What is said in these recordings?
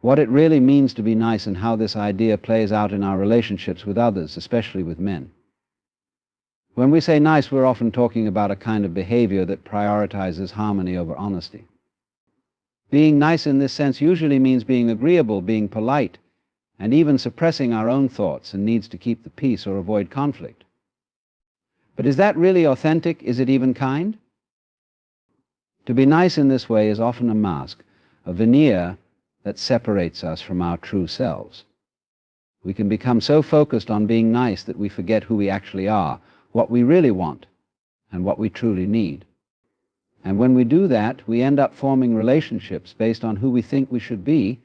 what it really means to be nice and how this idea plays out in our relationships with others, especially with men. When we say nice, we're often talking about a kind of behavior that prioritizes harmony over honesty. Being nice in this sense usually means being agreeable, being polite, and even suppressing our own thoughts and needs to keep the peace or avoid conflict. But is that really authentic? Is it even kind? To be nice in this way is often a mask, a veneer that separates us from our true selves. We can become so focused on being nice that we forget who we actually are, what we really want, and what we truly need. And when we do that, we end up forming relationships based on who we think we should be,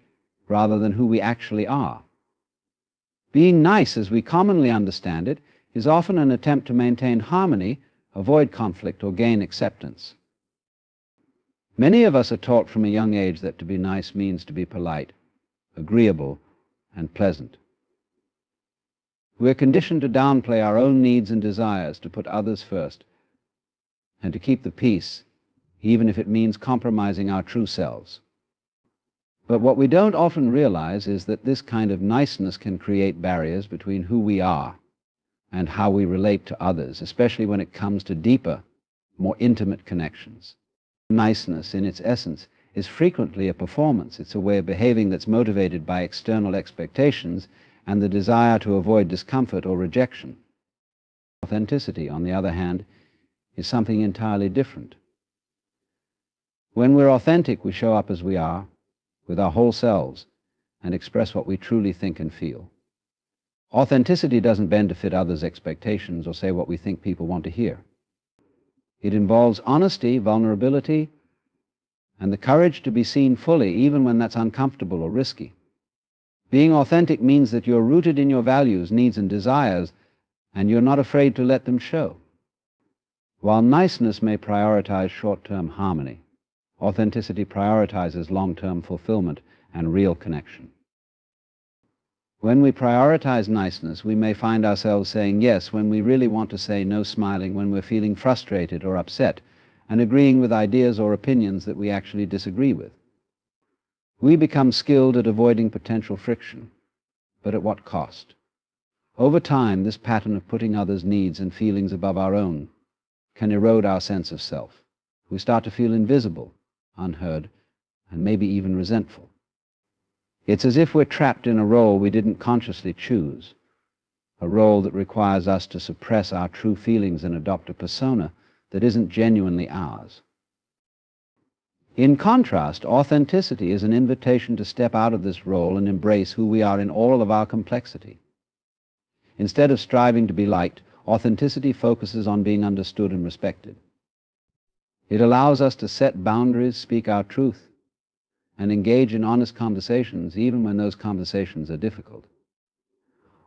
rather than who we actually are. Being nice, as we commonly understand it, is often an attempt to maintain harmony, avoid conflict, or gain acceptance. Many of us are taught from a young age that to be nice means to be polite, agreeable, and pleasant. We're conditioned to downplay our own needs and desires, to put others first, and to keep the peace, even if it means compromising our true selves. But what we don't often realize is that this kind of niceness can create barriers between who we are and how we relate to others, especially when it comes to deeper, more intimate connections. Niceness, in its essence, is frequently a performance. It's a way of behaving that's motivated by external expectations and the desire to avoid discomfort or rejection. Authenticity, on the other hand, is something entirely different. When we're authentic, we show up as we are, with our whole selves, and express what we truly think and feel. Authenticity doesn't bend to fit others' expectations or say what we think people want to hear. It involves honesty, vulnerability, and the courage to be seen fully, even when that's uncomfortable or risky. Being authentic means that you're rooted in your values, needs, and desires, and you're not afraid to let them show. While niceness may prioritize short-term harmony, authenticity prioritizes long-term fulfillment and real connection. When we prioritize niceness, we may find ourselves saying yes when we really want to say no, smiling when we're feeling frustrated or upset, and agreeing with ideas or opinions that we actually disagree with. We become skilled at avoiding potential friction, but at what cost? Over time, this pattern of putting others' needs and feelings above our own can erode our sense of self. We start to feel invisible, unheard, and maybe even resentful. It's as if we're trapped in a role we didn't consciously choose, a role that requires us to suppress our true feelings and adopt a persona that isn't genuinely ours. In contrast, authenticity is an invitation to step out of this role and embrace who we are in all of our complexity. Instead of striving to be liked, authenticity focuses on being understood and respected. It allows us to set boundaries, speak our truth, and engage in honest conversations, even when those conversations are difficult.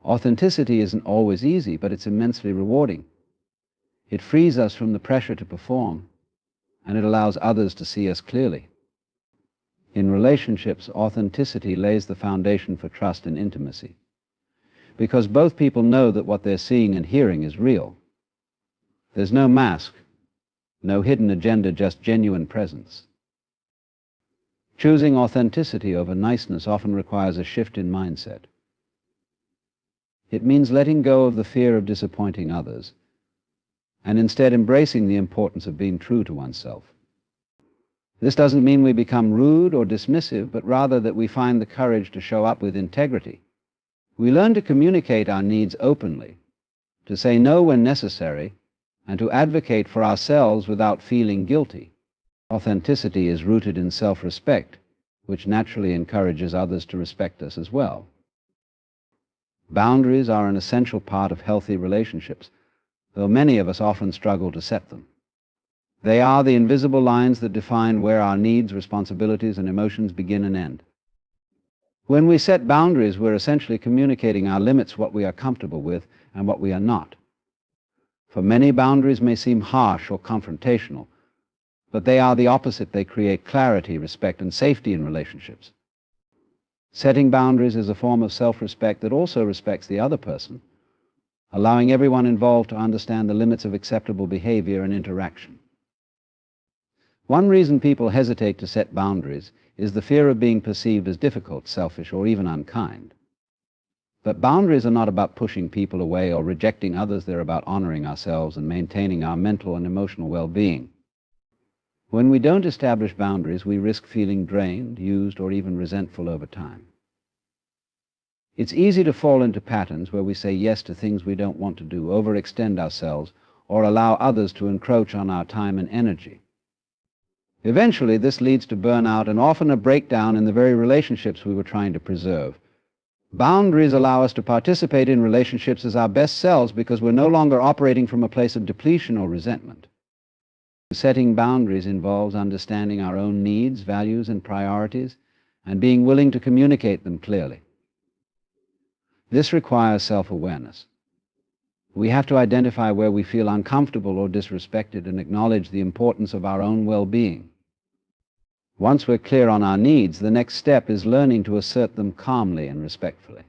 Authenticity isn't always easy, but it's immensely rewarding. It frees us from the pressure to perform, and it allows others to see us clearly. In relationships, authenticity lays the foundation for trust and intimacy, because both people know that what they're seeing and hearing is real. There's no mask, no hidden agenda, just genuine presence. Choosing authenticity over niceness often requires a shift in mindset. It means letting go of the fear of disappointing others, and instead embracing the importance of being true to oneself. This doesn't mean we become rude or dismissive, but rather that we find the courage to show up with integrity. We learn to communicate our needs openly, to say no when necessary, and to advocate for ourselves without feeling guilty. Authenticity is rooted in self-respect, which naturally encourages others to respect us as well. Boundaries are an essential part of healthy relationships, though many of us often struggle to set them. They are the invisible lines that define where our needs, responsibilities, and emotions begin and end. When we set boundaries, we're essentially communicating our limits, what we are comfortable with and what we are not. For many, boundaries may seem harsh or confrontational, but they are the opposite. They create clarity, respect, and safety in relationships. Setting boundaries is a form of self-respect that also respects the other person, allowing everyone involved to understand the limits of acceptable behavior and interaction. One reason people hesitate to set boundaries is the fear of being perceived as difficult, selfish, or even unkind. But boundaries are not about pushing people away or rejecting others. They're about honoring ourselves and maintaining our mental and emotional well-being. When we don't establish boundaries, we risk feeling drained, used, or even resentful over time. It's easy to fall into patterns where we say yes to things we don't want to do, overextend ourselves, or allow others to encroach on our time and energy. Eventually, this leads to burnout and often a breakdown in the very relationships we were trying to preserve. Boundaries allow us to participate in relationships as our best selves because we're no longer operating from a place of depletion or resentment. Setting boundaries involves understanding our own needs, values, and priorities, and being willing to communicate them clearly. This requires self-awareness. We have to identify where we feel uncomfortable or disrespected and acknowledge the importance of our own well-being. Once we're clear on our needs, the next step is learning to assert them calmly and respectfully.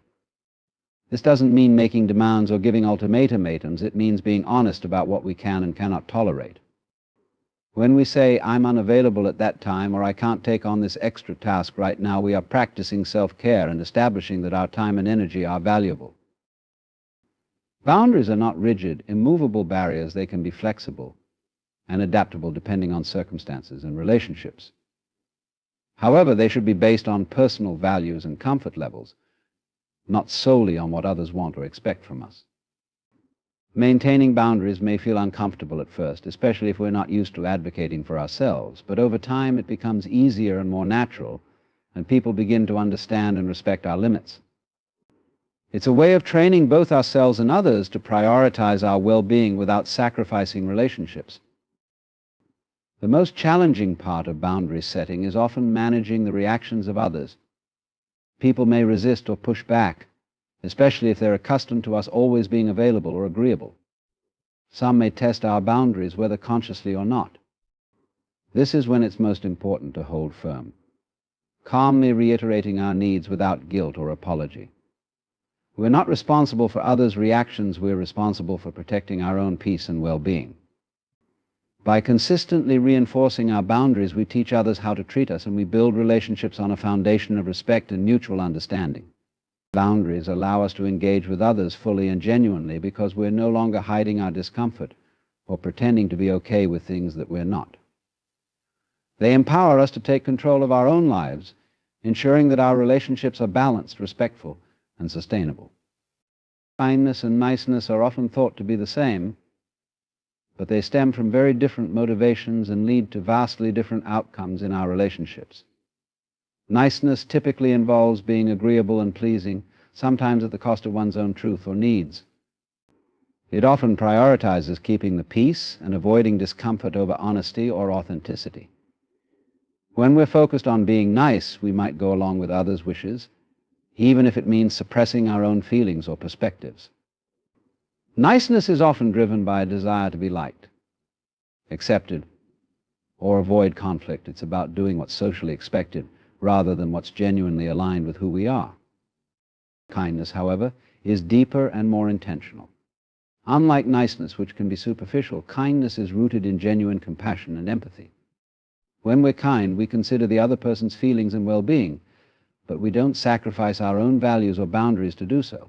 This doesn't mean making demands or giving ultimatums. It means being honest about what we can and cannot tolerate. When we say, "I'm unavailable at that time," or "I can't take on this extra task right now," we are practicing self-care and establishing that our time and energy are valuable. Boundaries are not rigid, immovable barriers. They can be flexible and adaptable depending on circumstances and relationships. However, they should be based on personal values and comfort levels, not solely on what others want or expect from us. Maintaining boundaries may feel uncomfortable at first, especially if we're not used to advocating for ourselves, but over time it becomes easier and more natural, and people begin to understand and respect our limits. It's a way of training both ourselves and others to prioritize our well-being without sacrificing relationships. The most challenging part of boundary setting is often managing the reactions of others. People may resist or push back, especially if they're accustomed to us always being available or agreeable. Some may test our boundaries, whether consciously or not. This is when it's most important to hold firm, calmly reiterating our needs without guilt or apology. We're not responsible for others' reactions. We're responsible for protecting our own peace and well-being. By consistently reinforcing our boundaries, we teach others how to treat us, and we build relationships on a foundation of respect and mutual understanding. Boundaries allow us to engage with others fully and genuinely because we're no longer hiding our discomfort or pretending to be okay with things that we're not. They empower us to take control of our own lives, ensuring that our relationships are balanced, respectful, and sustainable. Kindness and niceness are often thought to be the same, but they stem from very different motivations and lead to vastly different outcomes in our relationships. Niceness typically involves being agreeable and pleasing, sometimes at the cost of one's own truth or needs. It often prioritizes keeping the peace and avoiding discomfort over honesty or authenticity. When we're focused on being nice, we might go along with others' wishes, even if it means suppressing our own feelings or perspectives. Niceness is often driven by a desire to be liked, accepted, or avoid conflict. It's about doing what's socially expected rather than what's genuinely aligned with who we are. Kindness, however, is deeper and more intentional. Unlike niceness, which can be superficial, kindness is rooted in genuine compassion and empathy. When we're kind, we consider the other person's feelings and well-being, but we don't sacrifice our own values or boundaries to do so.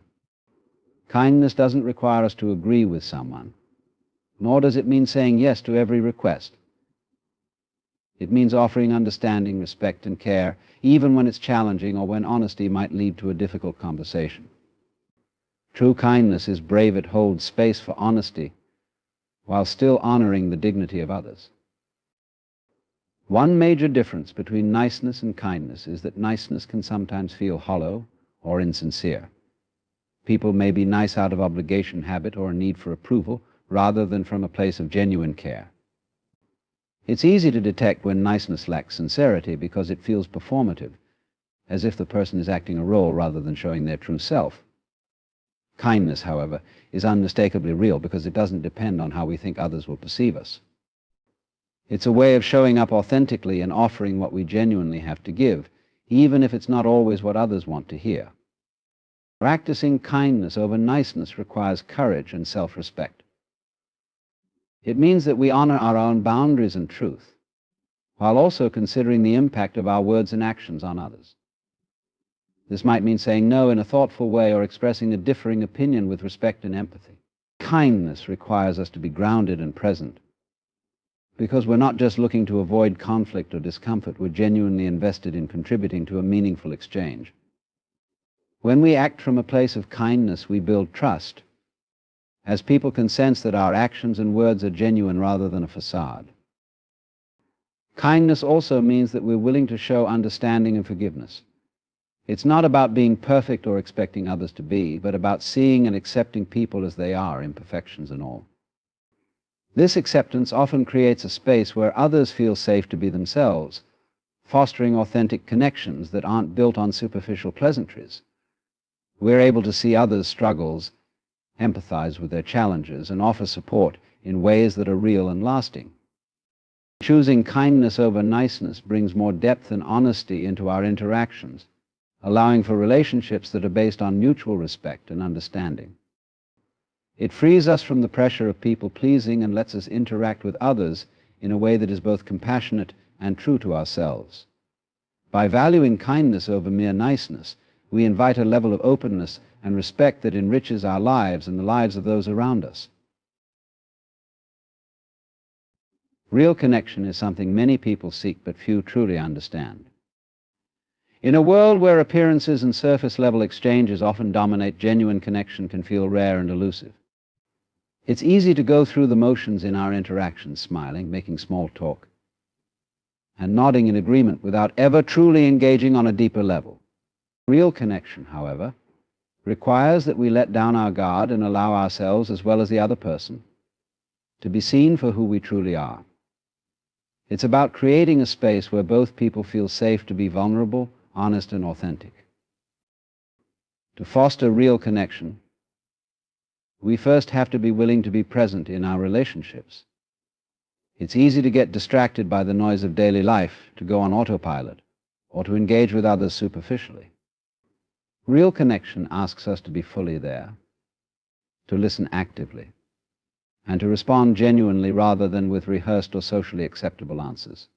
Kindness doesn't require us to agree with someone, nor does it mean saying yes to every request. It means offering understanding, respect, and care, even when it's challenging or when honesty might lead to a difficult conversation. True kindness is brave. It holds space for honesty while still honoring the dignity of others. One major difference between niceness and kindness is that niceness can sometimes feel hollow or insincere. People may be nice out of obligation, habit, or a need for approval, rather than from a place of genuine care. It's easy to detect when niceness lacks sincerity because it feels performative, as if the person is acting a role rather than showing their true self. Kindness, however, is unmistakably real because it doesn't depend on how we think others will perceive us. It's a way of showing up authentically and offering what we genuinely have to give, even if it's not always what others want to hear. Practicing kindness over niceness requires courage and self-respect. It means that we honor our own boundaries and truth. while also considering the impact of our words and actions on others. This might mean saying no in a thoughtful way or expressing a differing opinion with respect and empathy. Kindness requires us to be grounded and present, because we're not just looking to avoid conflict or discomfort, we're genuinely invested in contributing to a meaningful exchange. When we act from a place of kindness, we build trust, as people can sense that our actions and words are genuine rather than a facade. Kindness also means that we're willing to show understanding and forgiveness. It's not about being perfect or expecting others to be, but about seeing and accepting people as they are, imperfections and all. This acceptance often creates a space where others feel safe to be themselves, fostering authentic connections that aren't built on superficial pleasantries. We're able to see others' struggles, empathize with their challenges, and offer support in ways that are real and lasting. Choosing kindness over niceness brings more depth and honesty into our interactions, allowing for relationships that are based on mutual respect and understanding. It frees us from the pressure of people-pleasing and lets us interact with others in a way that is both compassionate and true to ourselves. By valuing kindness over mere niceness, we invite a level of openness and respect that enriches our lives and the lives of those around us. Real connection is something many people seek, but few truly understand. In a world where appearances and surface-level exchanges often dominate, genuine connection can feel rare and elusive. It's easy to go through the motions in our interactions, smiling, making small talk, and nodding in agreement without ever truly engaging on a deeper level. Real connection, however, requires that we let down our guard and allow ourselves, as well as the other person, to be seen for who we truly are. It's about creating a space where both people feel safe to be vulnerable, honest, and authentic. To foster real connection, we first have to be willing to be present in our relationships. It's easy to get distracted by the noise of daily life, to go on autopilot, or to engage with others superficially. Real connection asks us to be fully there, to listen actively, and to respond genuinely rather than with rehearsed or socially acceptable answers.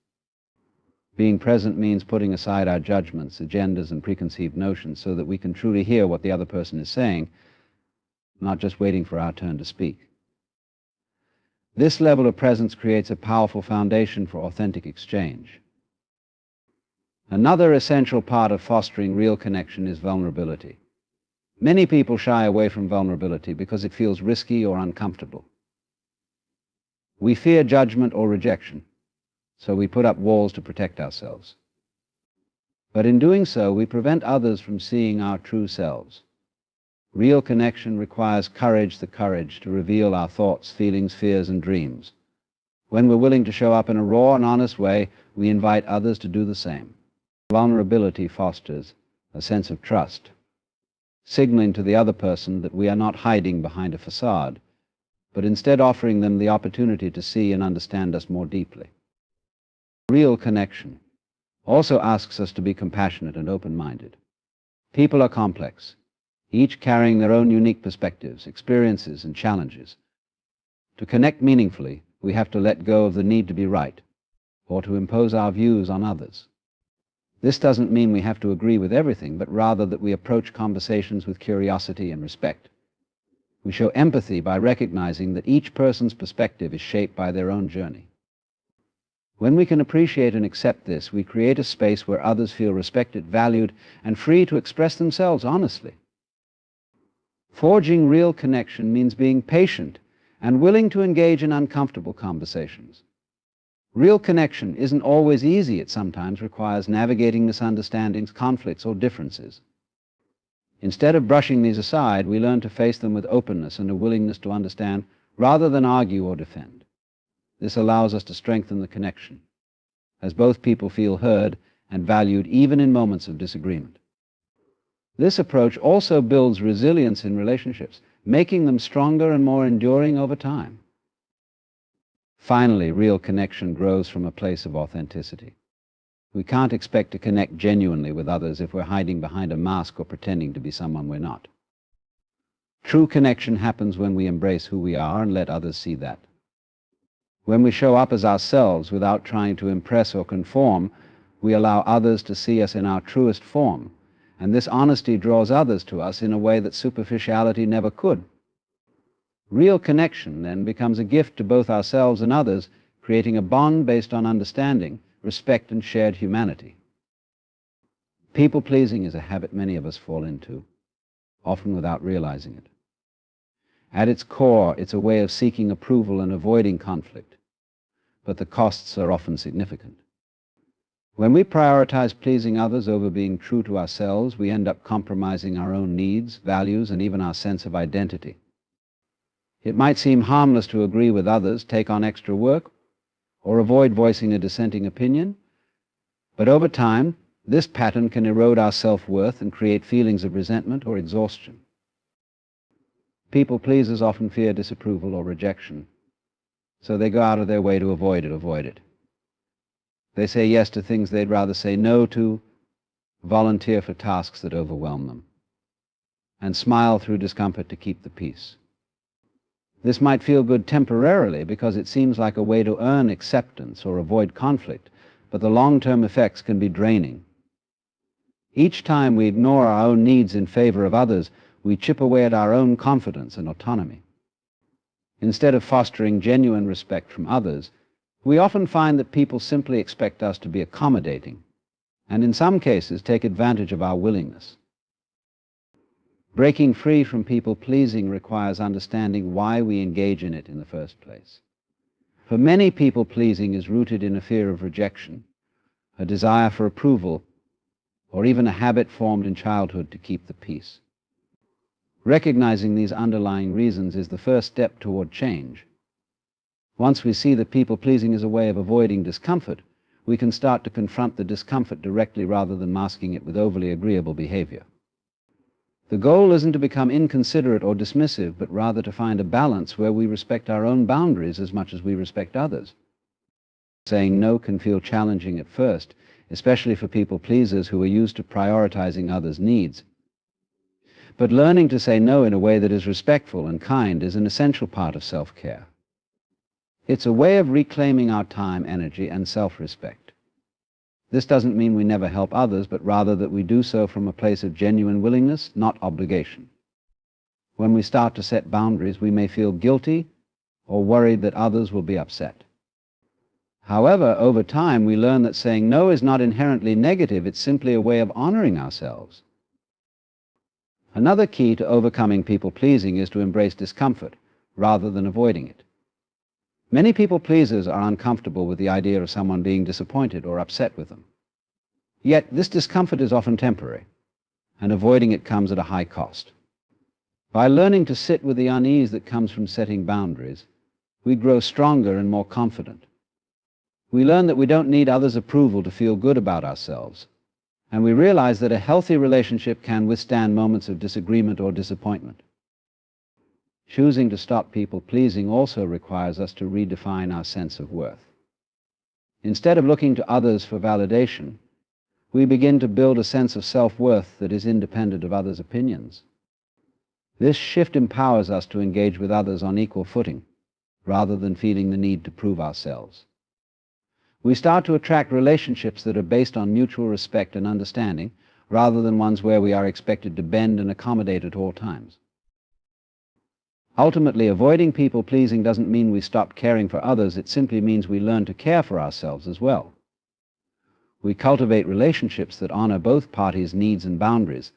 Being present means putting aside our judgments, agendas, and preconceived notions so that we can truly hear what the other person is saying, not just waiting for our turn to speak. This level of presence creates a powerful foundation for authentic exchange. Another essential part of fostering real connection is vulnerability. Many people shy away from vulnerability because it feels risky or uncomfortable. We fear judgment or rejection, so we put up walls to protect ourselves. But in doing so, we prevent others from seeing our true selves. Real connection requires courage, the courage to reveal our thoughts, feelings, fears, and dreams. When we're willing to show up in a raw and honest way, we invite others to do the same. Vulnerability fosters a sense of trust, signaling to the other person that we are not hiding behind a facade, but instead offering them the opportunity to see and understand us more deeply. Real connection also asks us to be compassionate and open-minded. People are complex, each carrying their own unique perspectives, experiences, and challenges. To connect meaningfully, we have to let go of the need to be right, or to impose our views on others. This doesn't mean we have to agree with everything, but rather that we approach conversations with curiosity and respect. We show empathy by recognizing that each person's perspective is shaped by their own journey. When we can appreciate and accept this, we create a space where others feel respected, valued, and free to express themselves honestly. Forging real connection means being patient and willing to engage in uncomfortable conversations. Real connection isn't always easy. It sometimes requires navigating misunderstandings, conflicts, or differences. Instead of brushing these aside, we learn to face them with openness and a willingness to understand rather than argue or defend. This allows us to strengthen the connection, as both people feel heard and valued even in moments of disagreement. This approach also builds resilience in relationships, making them stronger and more enduring over time. Finally, real connection grows from a place of authenticity. We can't expect to connect genuinely with others if we're hiding behind a mask or pretending to be someone we're not. True connection happens when we embrace who we are and let others see that. When we show up as ourselves without trying to impress or conform, we allow others to see us in our truest form, and this honesty draws others to us in a way that superficiality never could. Real connection then becomes a gift to both ourselves and others, creating a bond based on understanding, respect, and shared humanity. People-pleasing is a habit many of us fall into, often without realizing it. At its core, it's a way of seeking approval and avoiding conflict, but the costs are often significant. When we prioritize pleasing others over being true to ourselves, we end up compromising our own needs, values, and even our sense of identity. It might seem harmless to agree with others, take on extra work, or avoid voicing a dissenting opinion, but over time, this pattern can erode our self-worth and create feelings of resentment or exhaustion. People-pleasers often fear disapproval or rejection, so they go out of their way to avoid it. They say yes to things they'd rather say no to, volunteer for tasks that overwhelm them, and smile through discomfort to keep the peace. This might feel good temporarily because it seems like a way to earn acceptance or avoid conflict, but the long-term effects can be draining. Each time we ignore our own needs in favor of others, we chip away at our own confidence and autonomy. Instead of fostering genuine respect from others, we often find that people simply expect us to be accommodating, and in some cases take advantage of our willingness. Breaking free from people-pleasing requires understanding why we engage in it in the first place. For many, people-pleasing is rooted in a fear of rejection, a desire for approval, or even a habit formed in childhood to keep the peace. Recognizing these underlying reasons is the first step toward change. Once we see that people-pleasing is a way of avoiding discomfort, we can start to confront the discomfort directly rather than masking it with overly agreeable behavior. The goal isn't to become inconsiderate or dismissive, but rather to find a balance where we respect our own boundaries as much as we respect others. Saying no can feel challenging at first, especially for people-pleasers who are used to prioritizing others' needs. But learning to say no in a way that is respectful and kind is an essential part of self-care. It's a way of reclaiming our time, energy, and self-respect. This doesn't mean we never help others, but rather that we do so from a place of genuine willingness, not obligation. When we start to set boundaries, we may feel guilty or worried that others will be upset. However, over time, we learn that saying no is not inherently negative, it's simply a way of honoring ourselves. Another key to overcoming people-pleasing is to embrace discomfort rather than avoiding it. Many people-pleasers are uncomfortable with the idea of someone being disappointed or upset with them. Yet this discomfort is often temporary, and avoiding it comes at a high cost. By learning to sit with the unease that comes from setting boundaries, we grow stronger and more confident. We learn that we don't need others' approval to feel good about ourselves, and we realize that a healthy relationship can withstand moments of disagreement or disappointment. Choosing to stop people-pleasing also requires us to redefine our sense of worth. Instead of looking to others for validation, we begin to build a sense of self-worth that is independent of others' opinions. This shift empowers us to engage with others on equal footing, rather than feeling the need to prove ourselves. We start to attract relationships that are based on mutual respect and understanding, rather than ones where we are expected to bend and accommodate at all times. Ultimately, avoiding people-pleasing doesn't mean we stop caring for others, it simply means we learn to care for ourselves as well. We cultivate relationships that honor both parties' needs and boundaries,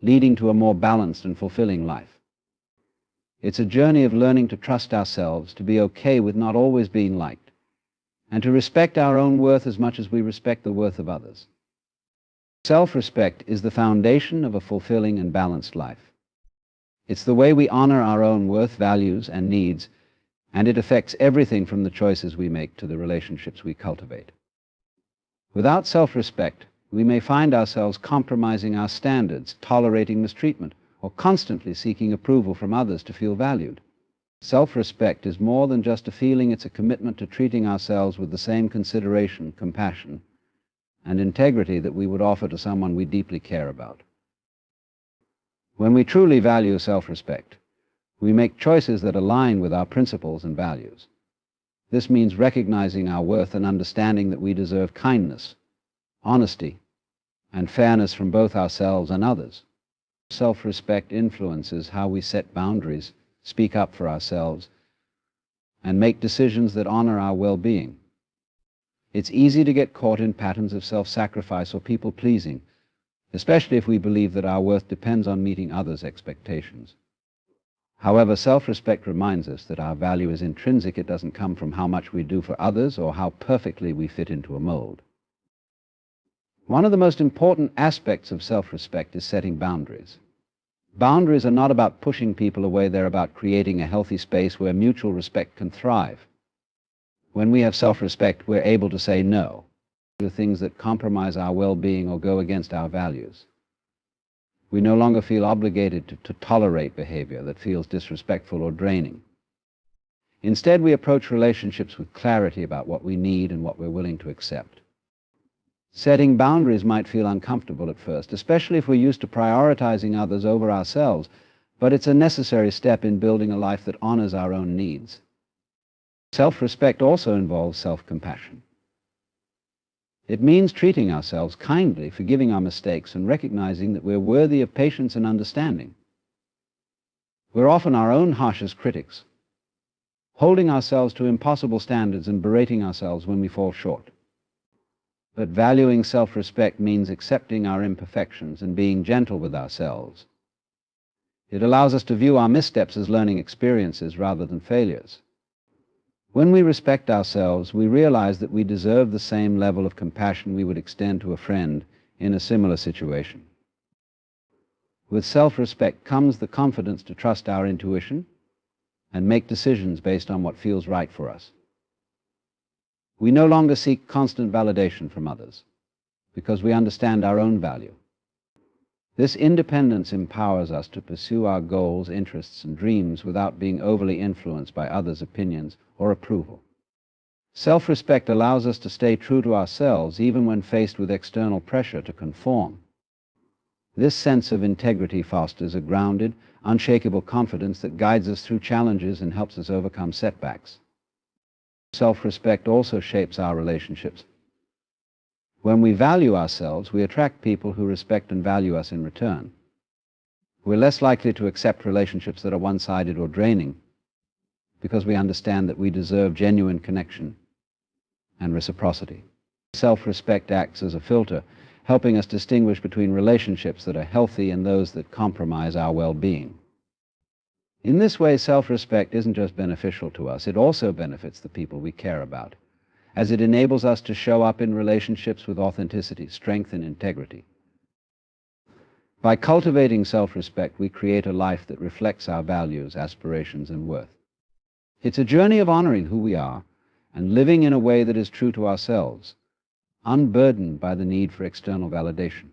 leading to a more balanced and fulfilling life. It's a journey of learning to trust ourselves, to be okay with not always being liked, and to respect our own worth as much as we respect the worth of others. Self-respect is the foundation of a fulfilling and balanced life. It's the way we honor our own worth, values, and needs, and it affects everything from the choices we make to the relationships we cultivate. Without self-respect, we may find ourselves compromising our standards, tolerating mistreatment, or constantly seeking approval from others to feel valued. Self-respect is more than just a feeling, it's a commitment to treating ourselves with the same consideration, compassion, and integrity that we would offer to someone we deeply care about. When we truly value self-respect, we make choices that align with our principles and values. This means recognizing our worth and understanding that we deserve kindness, honesty, and fairness from both ourselves and others. Self-respect influences how we set boundaries, speak up for ourselves, and make decisions that honor our well-being. It's easy to get caught in patterns of self-sacrifice or people-pleasing, especially if we believe that our worth depends on meeting others' expectations. However, self-respect reminds us that our value is intrinsic. It doesn't come from how much we do for others or how perfectly we fit into a mold. One of the most important aspects of self-respect is setting boundaries. Boundaries are not about pushing people away. They're about creating a healthy space where mutual respect can thrive. When we have self-respect, we're able to say no to things that compromise our well-being or go against our values. We no longer feel obligated to tolerate behavior that feels disrespectful or draining. Instead, we approach relationships with clarity about what we need and what we're willing to accept. Setting boundaries might feel uncomfortable at first, especially if we're used to prioritizing others over ourselves, but it's a necessary step in building a life that honors our own needs. Self-respect also involves self-compassion. It means treating ourselves kindly, forgiving our mistakes, and recognizing that we're worthy of patience and understanding. We're often our own harshest critics, holding ourselves to impossible standards and berating ourselves when we fall short. But valuing self-respect means accepting our imperfections and being gentle with ourselves. It allows us to view our missteps as learning experiences rather than failures. When we respect ourselves, we realize that we deserve the same level of compassion we would extend to a friend in a similar situation. With self-respect comes the confidence to trust our intuition and make decisions based on what feels right for us. We no longer seek constant validation from others because we understand our own value. This independence empowers us to pursue our goals, interests, and dreams without being overly influenced by others' opinions or approval. Self-respect allows us to stay true to ourselves even when faced with external pressure to conform. This sense of integrity fosters a grounded, unshakable confidence that guides us through challenges and helps us overcome setbacks. Self-respect also shapes our relationships. When we value ourselves, we attract people who respect and value us in return. We're less likely to accept relationships that are one-sided or draining because we understand that we deserve genuine connection and reciprocity. Self-respect acts as a filter, helping us distinguish between relationships that are healthy and those that compromise our well-being. In this way, self-respect isn't just beneficial to us, it also benefits the people we care about, as it enables us to show up in relationships with authenticity, strength, and integrity. By cultivating self-respect, we create a life that reflects our values, aspirations, and worth. It's a journey of honoring who we are and living in a way that is true to ourselves, unburdened by the need for external validation.